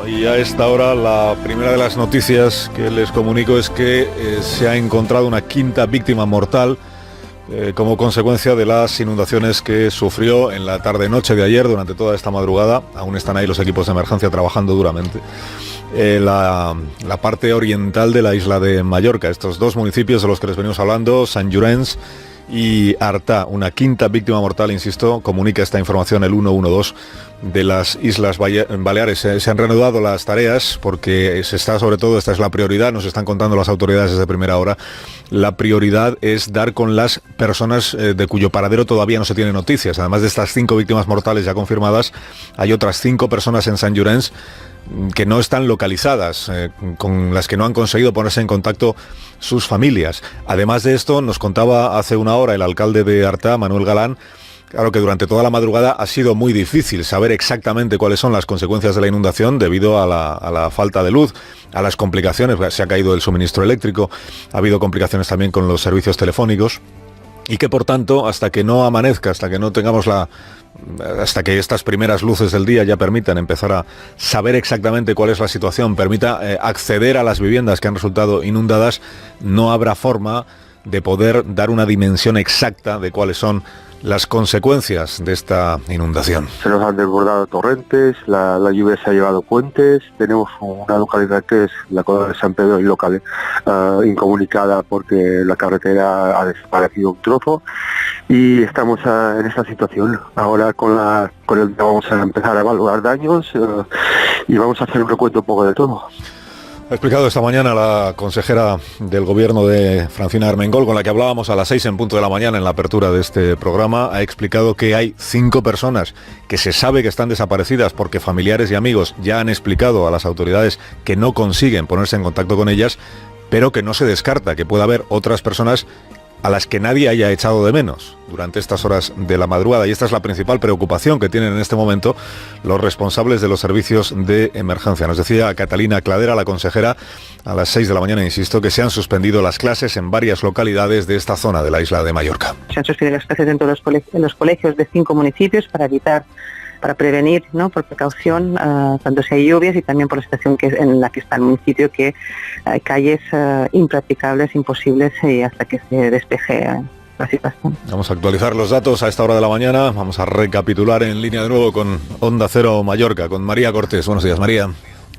Y a esta hora la primera de las noticias que les comunico es que se ha encontrado una quinta víctima mortal como consecuencia de las inundaciones que sufrió en la tarde-noche de ayer durante toda esta madrugada. Aún están ahí los equipos de emergencia trabajando duramente. La parte oriental de la isla de Mallorca, estos dos municipios de los que les venimos hablando, Sant Llorenç y Artà. Una quinta víctima mortal, insisto, comunica esta información el 112 de las Islas Baleares. Se han reanudado las tareas porque se está, sobre todo, esta es la prioridad, nos están contando las autoridades desde primera hora, la prioridad es dar con las personas de cuyo paradero todavía no se tiene noticias. Además de estas 5 víctimas mortales ya confirmadas, hay otras 5 personas en Sant Llorenç que no están localizadas, con las que no han conseguido ponerse en contacto sus familias. Además de esto, nos contaba hace una hora el alcalde de Artà, Manuel Galán, claro que durante toda la madrugada ha sido muy difícil saber exactamente cuáles son las consecuencias de la inundación debido a la falta de luz, a las complicaciones. Se ha caído el suministro eléctrico, ha habido complicaciones también con los servicios telefónicos, y que por tanto, hasta que no amanezca, hasta que no tengamos hasta que estas primeras luces del día ya permitan empezar a saber exactamente cuál es la situación, permita acceder a las viviendas que han resultado inundadas, no habrá forma de poder dar una dimensión exacta de cuáles son las consecuencias de esta inundación. Se nos han desbordado torrentes, la lluvia se ha llevado puentes, tenemos una localidad que es la Coda de San Pedro y local incomunicada porque la carretera ha desaparecido un trozo y estamos en esta situación. Ahora con el vamos a empezar a evaluar daños y vamos a hacer un recuento un poco de todo. Ha explicado esta mañana la consejera del gobierno de Francina Armengol, con la que hablábamos a las 6 en punto de la mañana en la apertura de este programa. Ha explicado que hay 5 personas que se sabe que están desaparecidas porque familiares y amigos ya han explicado a las autoridades que no consiguen ponerse en contacto con ellas, pero que no se descarta que pueda haber otras personas a las que nadie haya echado de menos durante estas horas de la madrugada. Y esta es la principal preocupación que tienen en este momento los responsables de los servicios de emergencia. Nos decía Catalina Cladera, la consejera, a las 6 de la mañana, insisto, que se han suspendido las clases en varias localidades de esta zona de la isla de Mallorca. Se han suspendido las clases en todos los colegios de 5 municipios para prevenir, ¿no?, por precaución, tanto si hay lluvias y también por la situación en la que está el municipio, que hay calles impracticables, imposibles, hasta que se despeje la situación. Vamos a actualizar los datos a esta hora de la mañana. Vamos a recapitular en línea de nuevo con Onda Cero Mallorca, con María Cortés. Buenos días, María.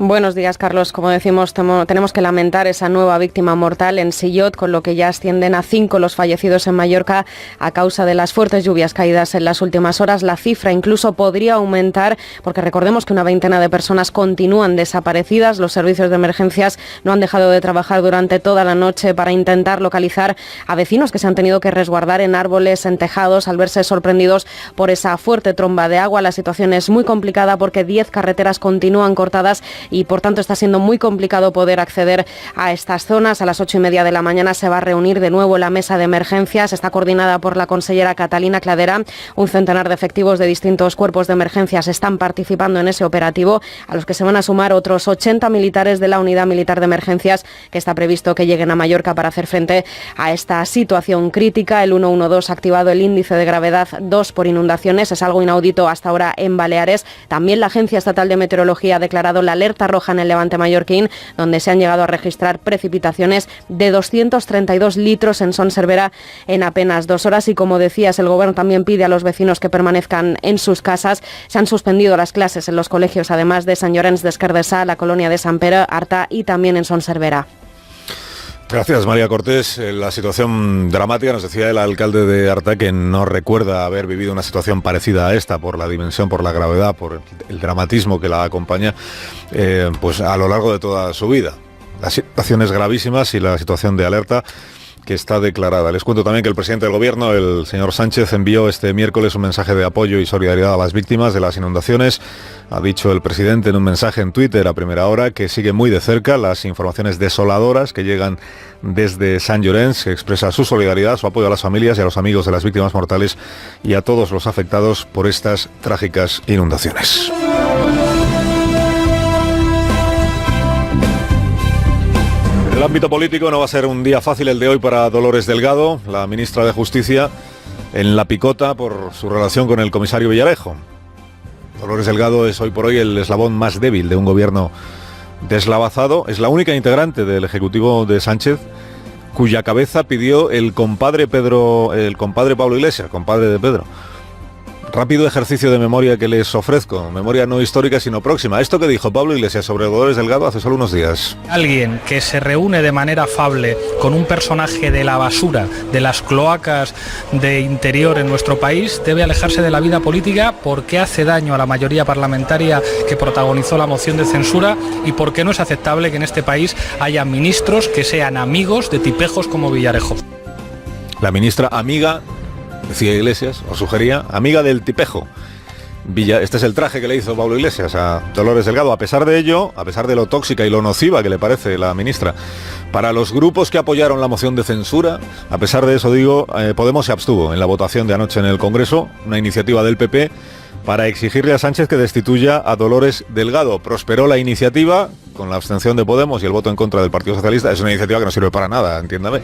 Buenos días, Carlos. Como decimos, tenemos que lamentar esa nueva víctima mortal en Sillot, con lo que ya ascienden a 5 los fallecidos en Mallorca a causa de las fuertes lluvias caídas en las últimas horas. La cifra incluso podría aumentar, porque recordemos que una veintena de personas continúan desaparecidas. Los servicios de emergencias no han dejado de trabajar durante toda la noche para intentar localizar a vecinos que se han tenido que resguardar en árboles, en tejados, al verse sorprendidos por esa fuerte tromba de agua. La situación es muy complicada porque 10 carreteras continúan cortadas y por tanto está siendo muy complicado poder acceder a estas zonas. A las 8:30 de la mañana se va a reunir de nuevo la mesa de emergencias. Está coordinada por la consellera Catalina Cladera. Un centenar de efectivos de distintos cuerpos de emergencias están participando en ese operativo, a los que se van a sumar otros 80 militares de la Unidad Militar de Emergencias, que está previsto que lleguen a Mallorca para hacer frente a esta situación crítica. El 112 ha activado el índice de gravedad 2 por inundaciones. Es algo inaudito hasta ahora en Baleares. También la Agencia Estatal de Meteorología ha declarado la alerta roja en el Levante mallorquín, donde se han llegado a registrar precipitaciones de 232 litros en Son Servera en apenas 2 horas. Y como decías, el Gobierno también pide a los vecinos que permanezcan en sus casas. Se han suspendido las clases en los colegios, además de Sant Llorenç des Cardassar, la colonia de Sant Pere, Artà y también en Son Servera. Gracias, María Cortés. La situación dramática, nos decía el alcalde de Artà, que no recuerda haber vivido una situación parecida a esta, por la dimensión, por la gravedad, por el dramatismo que la acompaña, pues a lo largo de toda su vida. Las situaciones gravísimas y la situación de alerta que está declarada. Les cuento también que el presidente del Gobierno, el señor Sánchez, envió este miércoles un mensaje de apoyo y solidaridad a las víctimas de las inundaciones. Ha dicho el presidente en un mensaje en Twitter a primera hora que sigue muy de cerca las informaciones desoladoras que llegan desde Sant Llorenç, que expresa su solidaridad, su apoyo a las familias y a los amigos de las víctimas mortales y a todos los afectados por estas trágicas inundaciones. En el ámbito político no va a ser un día fácil el de hoy para Dolores Delgado, la ministra de Justicia, en la picota por su relación con el comisario Villarejo. Dolores Delgado es hoy por hoy el eslabón más débil de un gobierno deslavazado. Es la única integrante del Ejecutivo de Sánchez cuya cabeza pidió el compadre Pablo Iglesias, compadre de Pedro. Rápido ejercicio de memoria que les ofrezco, memoria no histórica sino próxima. Esto que dijo Pablo Iglesias sobre Dolores Delgado hace solo unos días. Alguien que se reúne de manera afable con un personaje de la basura, de las cloacas de interior en nuestro país, debe alejarse de la vida política porque hace daño a la mayoría parlamentaria que protagonizó la moción de censura y porque no es aceptable que en este país haya ministros que sean amigos de tipejos como Villarejo. La ministra amiga, decía Iglesias, o sugería, amiga del tipejo. Este es el traje que le hizo Pablo Iglesias a Dolores Delgado. A pesar de ello, a pesar de lo tóxica y lo nociva que le parece la ministra, para los grupos que apoyaron la moción de censura, a pesar de eso, digo, Podemos se abstuvo en la votación de anoche en el Congreso, una iniciativa del PP, para exigirle a Sánchez que destituya a Dolores Delgado. Prosperó la iniciativa, con la abstención de Podemos y el voto en contra del Partido Socialista. Es una iniciativa que no sirve para nada, entiéndame.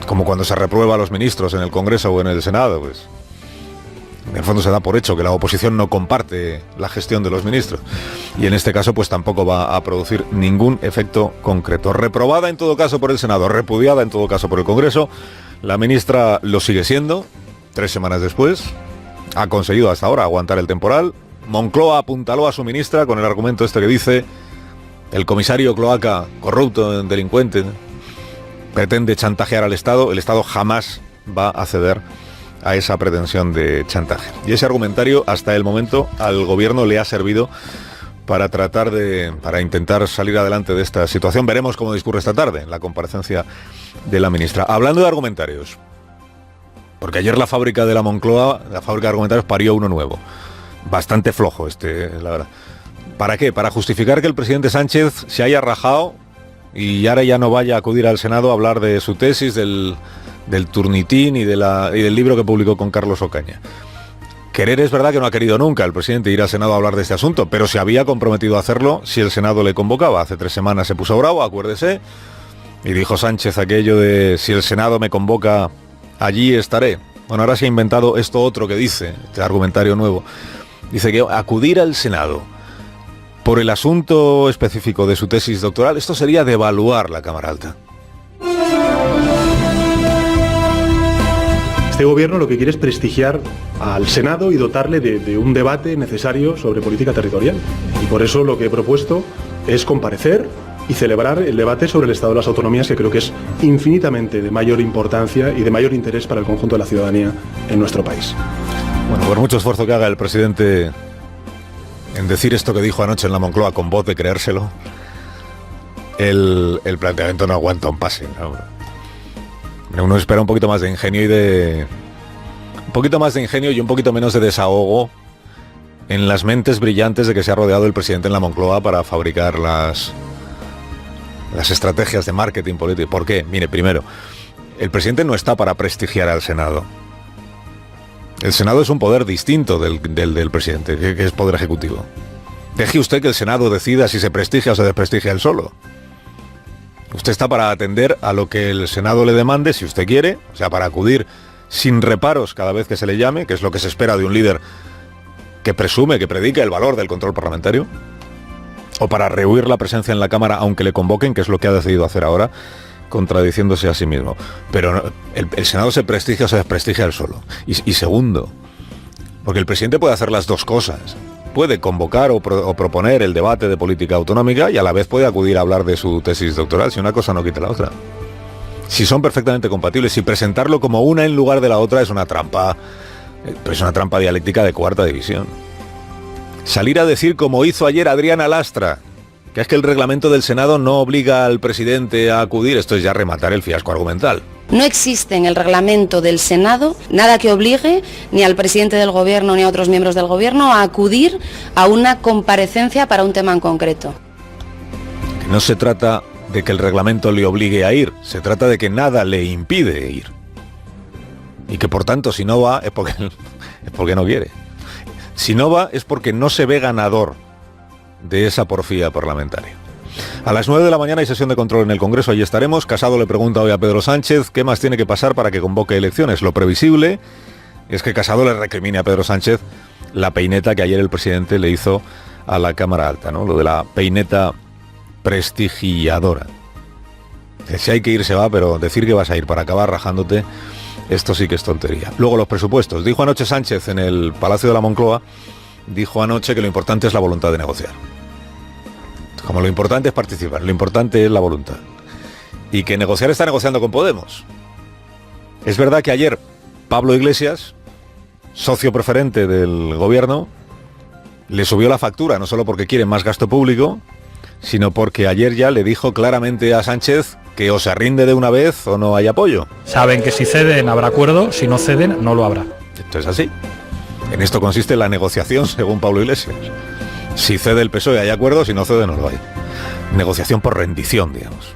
Como cuando se reprueba a los ministros en el Congreso o en el Senado, pues en el fondo se da por hecho que la oposición no comparte la gestión de los ministros. Y en este caso pues tampoco va a producir ningún efecto concreto. Reprobada en todo caso por el Senado, repudiada en todo caso por el Congreso, la ministra lo sigue siendo, 3 semanas después. Ha conseguido hasta ahora aguantar el temporal. Moncloa apuntaló a su ministra con el argumento este que dice: el comisario cloaca, corrupto, delincuente, pretende chantajear al Estado. El Estado jamás va a ceder a esa pretensión de chantaje. Y ese argumentario hasta el momento al gobierno le ha servido para intentar salir adelante de esta situación. Veremos cómo discurre esta tarde en la comparecencia de la ministra. Hablando de argumentarios, porque ayer la fábrica de la Moncloa, la fábrica de argumentarios, parió uno nuevo. Bastante flojo la verdad. ¿Para qué? Para justificar que el presidente Sánchez se haya rajado y ahora ya no vaya a acudir al Senado a hablar de su tesis, del Turnitín y del libro que publicó con Carlos Ocaña. Querer es verdad que no ha querido nunca el presidente ir al Senado a hablar de este asunto, pero se había comprometido a hacerlo si el Senado le convocaba. Hace 3 semanas se puso bravo, acuérdese, y dijo Sánchez aquello de: si el Senado me convoca, allí estaré. Bueno, ahora se ha inventado esto otro que dice, este argumentario nuevo. Dice que acudir al Senado por el asunto específico de su tesis doctoral, esto sería devaluar la Cámara Alta. Este gobierno lo que quiere es prestigiar al Senado y dotarle de un debate necesario sobre política territorial. Y por eso lo que he propuesto es comparecer y celebrar el debate sobre el estado de las autonomías, que creo que es infinitamente de mayor importancia y de mayor interés para el conjunto de la ciudadanía en nuestro país. Bueno, por mucho esfuerzo que haga el presidente en decir esto que dijo anoche en la Moncloa con voz de creérselo, el planteamiento no aguanta un pase, ¿no? Uno espera un poquito más de ingenio un poquito menos de desahogo en las mentes brillantes de que se ha rodeado el presidente en la Moncloa para fabricar las estrategias de marketing político. ¿Por qué? Mire, primero, el presidente no está para prestigiar al Senado. El Senado es un poder distinto del presidente, que es poder ejecutivo. Deje usted que el Senado decida si se prestigia o se desprestigia él solo. Usted está para atender a lo que el Senado le demande, si usted quiere, o sea, para acudir sin reparos cada vez que se le llame, que es lo que se espera de un líder que presume, que predica el valor del control parlamentario, o para rehuir la presencia en la Cámara aunque le convoquen, que es lo que ha decidido hacer ahora, contradiciéndose a sí mismo. Pero el Senado se prestigia o se desprestigia él solo. Y segundo, porque el presidente puede hacer las dos cosas. Puede convocar o proponer el debate de política autonómica y a la vez puede acudir a hablar de su tesis doctoral, si una cosa no quita la otra. Si son perfectamente compatibles, si presentarlo como una en lugar de la otra es una trampa, pero es una trampa dialéctica de 4ª división. Salir a decir, como hizo ayer Adriana Lastra, que es que el reglamento del Senado no obliga al presidente a acudir, esto es ya rematar el fiasco argumental. No existe en el reglamento del Senado nada que obligue ni al presidente del Gobierno ni a otros miembros del Gobierno a acudir a una comparecencia para un tema en concreto. No se trata de que el reglamento le obligue a ir, se trata de que nada le impide ir. Y que por tanto si no va es porque no quiere. Si no va es porque no se ve ganador de esa porfía parlamentaria. A las 9 de la mañana hay sesión de control en el Congreso, allí estaremos. Casado le pregunta hoy a Pedro Sánchez qué más tiene que pasar para que convoque elecciones. Lo previsible es que Casado le recrimine a Pedro Sánchez la peineta que ayer el presidente le hizo a la Cámara Alta, ¿no? Lo de la peineta prestigiadora. Si hay que ir se va, pero decir que vas a ir para acabar rajándote, esto sí que es tontería. Luego los presupuestos. Dijo anoche Sánchez en el Palacio de la Moncloa, dijo anoche que lo importante es la voluntad de negociar. Como lo importante es participar, lo importante es la voluntad. Y que negociar está negociando con Podemos. Es verdad que ayer Pablo Iglesias, socio preferente del gobierno, le subió la factura, no solo porque quiere más gasto público, sino porque ayer ya le dijo claramente a Sánchez que o se rinde de una vez o no hay apoyo. Saben que si ceden habrá acuerdo, si no ceden no lo habrá. Esto es así. En esto consiste la negociación, según Pablo Iglesias. Si cede el PSOE hay acuerdo, si no cede no lo hay. Negociación por rendición, digamos.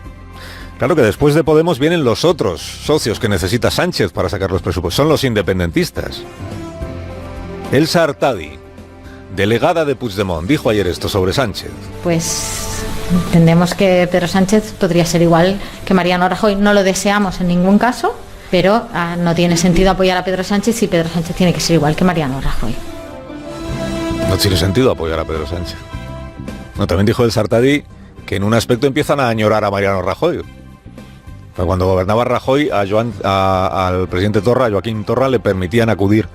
Claro que después de Podemos vienen los otros socios que necesita Sánchez para sacar los presupuestos. Son los independentistas. Elsa Artadi, delegada de Puigdemont, dijo ayer esto sobre Sánchez. Pues entendemos que Pedro Sánchez podría ser igual que Mariano Rajoy. No lo deseamos en ningún caso, pero no tiene sentido apoyar a Pedro Sánchez si Pedro Sánchez tiene que ser igual que Mariano Rajoy. No tiene sentido apoyar a Pedro Sánchez. No, también dijo Elsa Artadi que en un aspecto empiezan a añorar a Mariano Rajoy. Cuando gobernaba Rajoy, al presidente Torra, a Joaquín Torra, le permitían acudir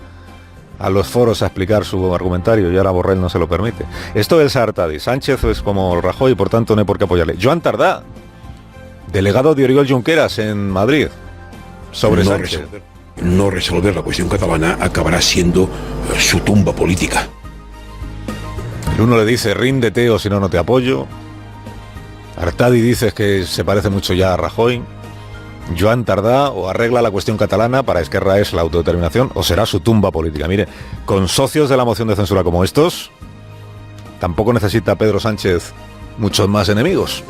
a los foros a explicar su argumentario, y ahora Borrell no se lo permite. Esto es Artadi. Sánchez es como Rajoy, por tanto no hay por qué apoyarle. Joan Tardá, delegado de Oriol Junqueras en Madrid, sobre Sánchez. No resolver la cuestión catalana acabará siendo su tumba política. El uno le dice, ríndete o si no, no te apoyo. Artadi dice que se parece mucho ya a Rajoy. Joan Tardá o arregla la cuestión catalana, para Esquerra es la autodeterminación, o será su tumba política. Mire, con socios de la moción de censura como estos, tampoco necesita Pedro Sánchez muchos más enemigos.